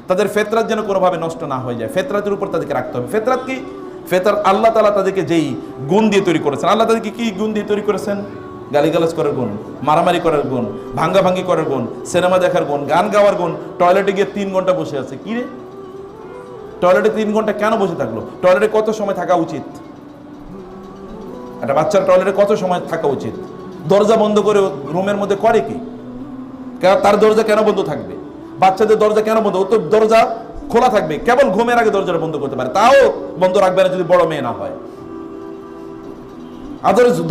তাদের ফেতরাত যেন কোনোভাবে নষ্ট না হয়ে যায়, ফেতরাতের উপর তাদেরকে রাখতে হবে। ফেতরাত কি? ফেতরাত আল্লাহ তাআলা তাদেরকে যেই গুণ দিয়ে তৈরি করেছেন, আল্লাহ তাদেরকে কি গুণ দিয়ে তৈরি করেছেন? গালিগালাজ করার গুণ, মারামারি করার গুণ, ভাঙ্গাভাঙ্গি করার গুণ, সিনেমা দেখার গুণ, গান গাওয়ার গুণ। টয়লেটে গিয়ে 3 ঘন্টা বসে আছে, কি রে টয়লেটে 3 ঘন্টা কেন বসে থাকলো? টয়লেটে কত সময় থাকা উচিত? একটা বাচ্চার টয়লেটে কত সময় থাকা উচিত? দরজা বন্ধ করে রুমের মধ্যে করে কি? তার দরজা কেন বন্ধ থাকবে? বাচ্চাদের দরজা কেন বন্ধ? ও তো দরজা খোলা থাকবে, কেবল ঘুমের আগে দরজাটা বন্ধ করতে পারে, তাও বন্ধ রাখবে না যদি বড় মেয়ে না হয়।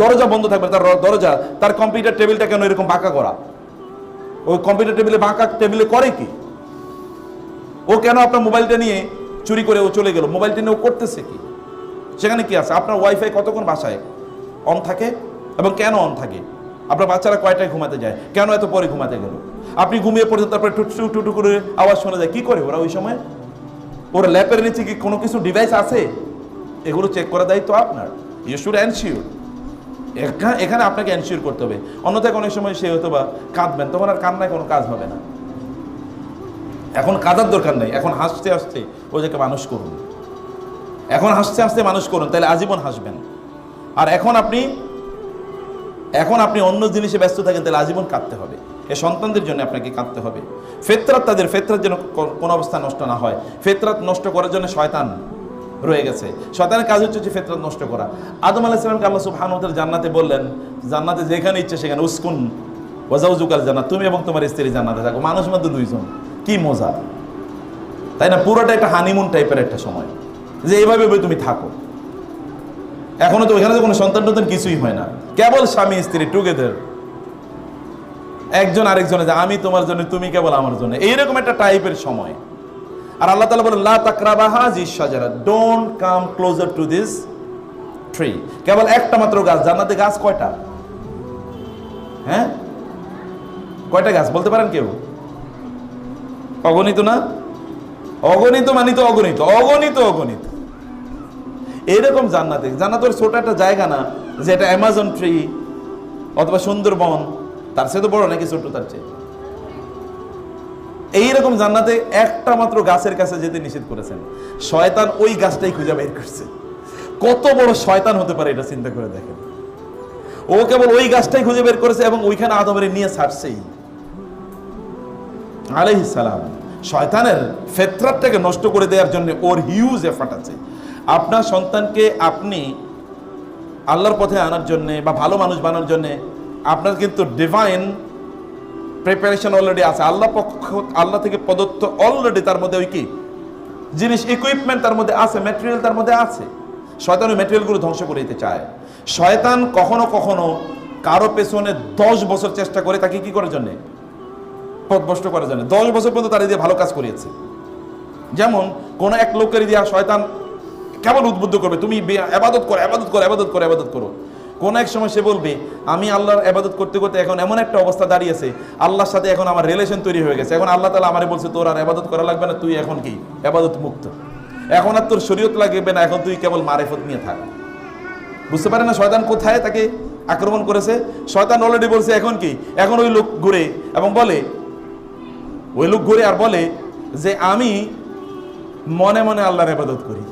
দরজা বন্ধ থাকবে, তার দরজা, তার কম্পিউটার টেবিলটা কেন এরকম বাঁকা করা? ওই কম্পিউটার টেবিলে বাঁকা টেবিলে করে কি? ও কেন আপনার মোবাইলটা নিয়ে চুরি করে ও চলে গেল? মোবাইলটা নিয়ে ও করতেছে কি? সেখানে কি আছে? আপনার ওয়াইফাই কতক্ষণ বাসায় অন থাকে এবং কেন অন থাকে? আপনার বাচ্চারা কয়টায় ঘুমাতে যায়, কেন এত পরে ঘুমাতে গেল? আপনি ঘুমিয়ে পড়ে তারপরে টুটু টুটু করে আওয়াজ শোনা যায়, কি করে ওরা ওই সময়? ওরা ল্যাপের নিচে কি কোনো কিছু ডিভাইস আছে? এগুলো চেক করার দায়িত্ব আপনার। ইউ শুড এনশিওর, এখানে আপনাকে এনশিওর করতে হবে। অন্যথায় অনেক সময় সে হয়তো বা কাঁদবেন, তখন আর কান্নায় কোনো কাজ হবে না। এখন কাঁদার দরকার নেই, এখন হাসতে হাসতে ওদেরকে মানুষ করুন, এখন হাসতে হাসতে মানুষ করুন, তাহলে আজীবন হাসবেন। আর এখন আপনি অন্য জিনিসে ব্যস্ত থাকেন, তাহলে আজীবন কাঁদতে হবে। এই সন্তানদের জন্য আপনাকে কাঁদতে হবে। ফেতরাত, তাদের ফেতরাত যেন কোনো অবস্থা নষ্ট না হয়। ফেতরাত নষ্ট করার জন্য শয়তান রয়ে গেছে। শয়তানের কাজ হচ্ছে যে ফেতরাত নষ্ট করা। আদম আলাইহিস সালামকে আল্লাহ সুবহানাহু ওয়া তাআলা জান্নাতে বললেন, জান্নাতে যেখানে ইচ্ছে সেখানে উসকুন ওয়া যাওজুকাল জান্নাত, তুমি এবং তোমার স্ত্রী জান্নাতে থাকো। মানুষ মধ্যে 2 জন, কি মজা, তাই না? পুরোটা একটা হানিমুন টাইপের একটা সময়, যে এইভাবে তুমি থাকো। এখনো তো ওইখানে তো কোনো সন্তান কিছুই হয় না, কেবল স্বামী স্ত্রী টুগেদার, একজন আরেকজনে, আমি তোমার জন্য, তুমি কেবল আমার জন্য, এইরকম একটা টাইপের সময়। আর আল্লাহ তাআলা বলেন, লা তাকরাবা হাযিহিশ শাজারা, don't come closer to this tree. কেবল একটা মাত্র গাছ, জান্নাতে গাছ কয়টা? হ্যাঁ, কয়টা গাছ বলতে পারেন কেউ? অগণিত না? অগণিত মানে তো অগণিত, অগণিত অগণিত। এইরকম জান্নাতের ছোট একটা জায়গা না যে এটা অ্যামাজন ট্রি অথবা সুন্দরবন, তার চেয়ে তো বড় নাকি ছোট তার চেয়ে? এইরকম জান্নাতে একটা মাত্র গাছের কাছে যেতে নিষেধ করেছেন। শয়তান ওই গাছটাই খুঁজে বের করছে। কত বড় শয়তান হতে পারে এটা চিন্তা করে দেখেন। ও কেবল ওই গাছটাই খুঁজে বের করেছে এবং ওইখানে আদমের নিয়ে ছাড়ছেই আলাইহিস সালাম। শয়তানের ফিতরাতটাকে নষ্ট করে দেওয়ার জন্য ওর হিউজ এফর্ট আছে। আপনার সন্তানকে আপনি আল্লাহর পথে আনার জন্য বা ভালো মানুষ বানানোর জন্য আপনার কিন্তু ডিভাইন প্রিপারেশন অলরেডি আছে। আল্লাহ থেকে প্রদত্ত অলরেডি তার মধ্যে ওই কি জিনিস, ইকুইপমেন্ট তার মধ্যে আছে, ম্যাটেরিয়াল তার মধ্যে আছে। শয়তান ওই ম্যাটেরিয়ালগুলো ধ্বংস করে দিতে চায়। শয়তান কখনো কখনো কারো পেছনে 10 বছর চেষ্টা করে তাকে কি করার জন্য? পথভ্রষ্ট করার জন্য। 10 বছর পর্যন্ত তার দিয়ে ভালো কাজ করিয়েছে। যেমন কোন এক লোকের দিয়ে শয়তান কেবল উদ্বুদ্ধ করবে, তুমি ইবাদত করো, ইবাদত করো, ইবাদত করো, ইবাদত করো। কোন এক সময় সে বলবে, আমি আল্লাহর ইবাদত করতে করতে এখন এমন একটা অবস্থা দাঁড়িয়েছে, আল্লাহর সাথে এখন আমার রিলেশন তৈরি হয়ে গেছে। এখন আল্লাহ তাআলা আমারে বলছে, তোর আর ইবাদত করা লাগবে না, তুই এখন কি ইবাদত মুক্ত, এখন আর তোর শরীয়ত লাগবে না, এখন তুই কেবল মারিফত নিয়ে থাক। বুঝতে পারে না শয়তান কোথায় তাকে আক্রমণ করেছে? শয়তান অলরেডি বলছে এখন কি, এখন ওই লোক ঘুরে এবং বলে, ওই লোক ঘুরে আর বলে যে আমি মনে মনে আল্লাহর ইবাদত করি।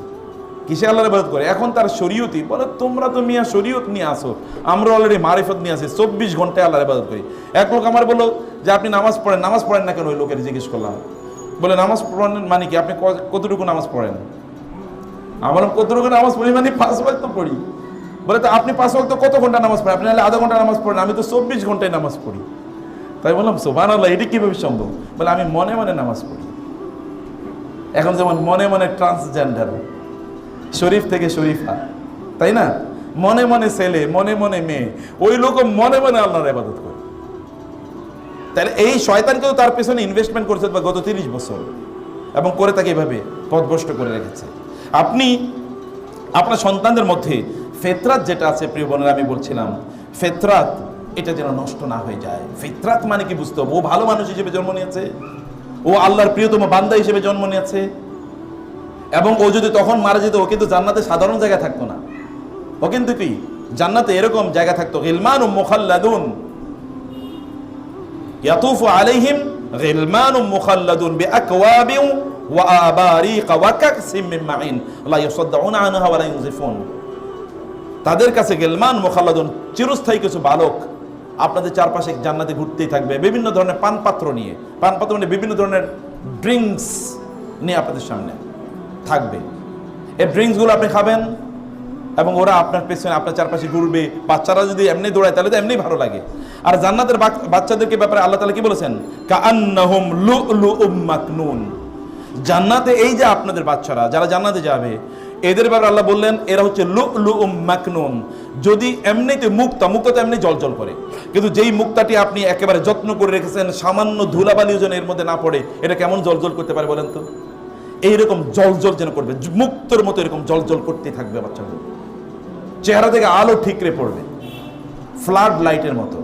কিসে আল্লাহর ইবাদত করে? এখন তার শরীয়তই বলে, তোমরা তো মিয়া শরীয়ত নিয়ে আসো, আমরা অলরেডি মারিফত নিয়ে আসি, 24 ঘন্টায় আল্লাহর ইবাদত করি। এক লোক আমার বললো যে আপনি নামাজ পড়েন, নামাজ পড়েন না কেন? ওই লোকের জিজ্ঞেস করলাম, বলে নামাজ পড়েন মানে কি, আপনি কতটুকু নামাজ পড়েন? আমার কতটুকু নামাজ পড়ি মানে 5 ওয়াক্ত পড়ি। বলে তো আপনি 5 ওয়াক্ত কত ঘন্টা নামাজ পড়েন? আপনি আধা ঘন্টা নামাজ পড়েন, আমি তো 24 ঘন্টায় নামাজ পড়ি। তাই বললাম সুবহানাল্লাহ, এটা কিভাবে সম্ভব? বলে আমি মনে মনে নামাজ পড়ি। এখন যেমন মনে মনে ট্রান্সজেন্ডার, শরীফ থেকে শরীফা, তাই না? মনে মনে ছেলে, মনে মনে মেয়ে, ওই লোক মনে মনে আল্লাহর ইবাদত করে। তাহলে এই শয়তানকেও তার পেছনে ইনভেস্টমেন্ট করেছে গত 30 বছর এবং করে তাকে এভাবে পথভ্রষ্ট করে রেখেছে। আপনি আপনার সন্তানদের মধ্যে ফিতরাত যেটা আছে, প্রিয় বোনেরা, আমি বলছিলাম ফিতরাত এটা যেন নষ্ট না হয়ে যায়। ফিতরাত মানে কি বুঝতে হবে? ও ভালো মানুষ হিসেবে জন্ম নিয়েছে, ও আল্লাহর প্রিয়তম বান্দা হিসেবে জন্ম নিয়েছে, এবং ও যদি তখন মারা যেত, ও কিন্তু জান্নাতে সাধারণ জায়গায় থাকতো না, ও কিন্তু কি জান্নাতে এরকম জায়গা থাকতো, গিলমানুম মুখাল্লাদুন ইয়াতুফু আলাইহিম গিলমানুম মুখাল্লাদুন বিআকওয়াবিন ওয়া আবারিক ওয়া কাকসিম মিন মাইন লা ইয়াসাদউনা আনহা ওয়া লা ইউনজিফুন। তাদের কাছে গিলমান মুখাল্লাদুন, চিরস্থায়ী কিছু বালক আপনাদের চারপাশে জান্নাতে ঘুরতেই থাকবে, বিভিন্ন ধরনের পানপাত্র নিয়ে বিভিন্ন ধরনের ড্রিঙ্কস নিয়ে আপনাদের সামনে থাকবে। এই ড্রিঙ্কসগুলো আপনি খাবেন এবং ওরা আপনার পেছনে আপনার চারপাশে ঘুরবে। বাচ্চারা যদি এমনি দৌড়ায় তাহলে তো এমনি ভালো লাগে। আর জান্নাতের বাচ্চাদেরকে ব্যাপারে আল্লাহ তাআলা কি বলেছেন? কাআন্নাহুম লুলুউম মাকনুন। জান্নাতে এই যে আপনাদের বাচ্চারা যারা জান্নাতে যাবে, এদের ব্যাপারে আল্লাহ বললেন এরা হচ্ছে লুলুউম মাকনুন। যদি এমনিতে মুক্তা তো এমনি জলজল করে, কিন্তু যেই মুক্তাটি আপনি একেবারে যত্ন করে রেখেছেন, সামান্য ধুলাবালিও যেন এর মধ্যে না পড়ে, এটা কেমন জলজল করতে পারে বলেন তো? এইরকম জলজল যেন করবে, মুক্তর মতো এরকম জলজল করতে থাকবে বাচ্চাগুলো, চেহারা থেকে আলো ঠিকরে পড়বে ফ্লাড লাইটের মতো।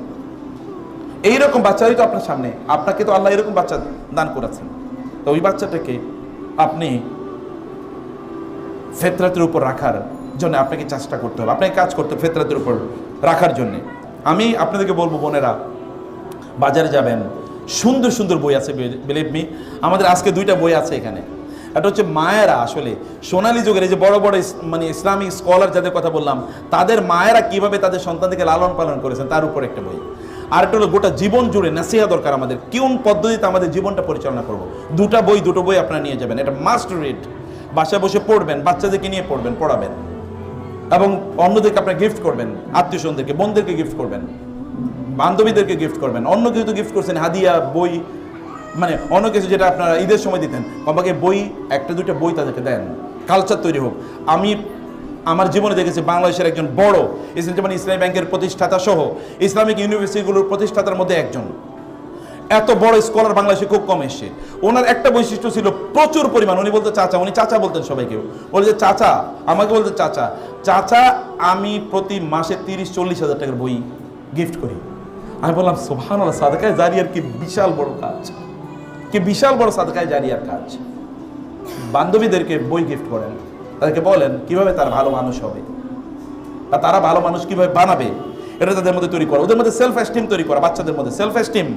এইরকম বাচ্চাই তো আপনার সামনে, আপনাকে তো আল্লাহ এরকম বাচ্চা দান করেছেন। তো ওই বাচ্চাটাকে আপনি ফিতরাতের উপর রাখার জন্য আপনাকে চেষ্টা করতে হবে, আপনাকে কাজ করতে হবে ফিতরাতের উপর রাখার জন্য। আমি আপনাদেরকে বলবো, বোনেরা বাজারে যাবেন, সুন্দর সুন্দর বই আছে, বিলিভ মি। আমাদের আজকে 2টা বই আছে এখানে। এটা হচ্ছে মায়েরা আসলে সোনালী যুগের এই যে বড় বড় মানে ইসলামিক স্কলার যাদের কথা বললাম, তাদের মায়েরা কিভাবে তাদের সন্তানদেরকে লালন পালন করেছেন তার উপর একটা বই। আর একটা হলো গোটা জীবন জুড়ে নাসিহা দরকার আমাদের, কোন পদ্ধতিতে আমাদের জীবনটা পরিচালনা করব। দুটো বই আপনারা নিয়ে যাবেন, এটা মাস্ট রিড। বাসায় বসে পড়বেন, বাচ্চাদেরকে নিয়ে পড়াবেন এবং অন্যদেরকে আপনারা গিফট করবেন, আত্মীয় স্বজনদেরকে, বোনদেরকে গিফট করবেন, বান্ধবীদেরকে গিফট করবেন। অন্য কিছু তো গিফট করছেন, হাদিয়া, বই, মানে অন্য কিছু যেটা আপনারা ঈদের সময় দিতেন, আমাকে বই, 1-2টা বই তাদেরকে দেন, কালচার তৈরি হোক। আমি আমার জীবনে দেখেছি বাংলাদেশের একজন বড় ইসলামী ব্যাংকের প্রতিষ্ঠাতা সহ ইসলামিক ইউনিভার্সিটিগুলোর প্রতিষ্ঠাতার মধ্যে একজন, এত বড় স্কলার বাংলাদেশে খুব কম এসে। ওনার একটা বৈশিষ্ট্য ছিল প্রচুর পরিমাণ, উনি বলতে চাচা, উনি চাচা বলতেন সবাইকে, বলতে চাচা, আমাকে বলতে চাচা আমি প্রতি মাসে 30-40 হাজার টাকার বই গিফট করি। আমি বললাম সুবহানাল্লাহ, সাদকায়ে জারিয়ার কি বিশাল বড় কাজ, কি বিশাল বড় সাদকায়ে জারিয়ার কাজ। বান্ধবীদেরকে বই গিফট করেন, তাদেরকে বলেন কিভাবে তারা ভালো মানুষ হবে, আর তারা ভালো মানুষ কিভাবে বানাবে, এটা তাদের মধ্যে তৈরি করা, ওদের মধ্যে সেলফ এস্টিম তৈরি করা, বাচ্চাদের মধ্যে সেলফ এস্টিম।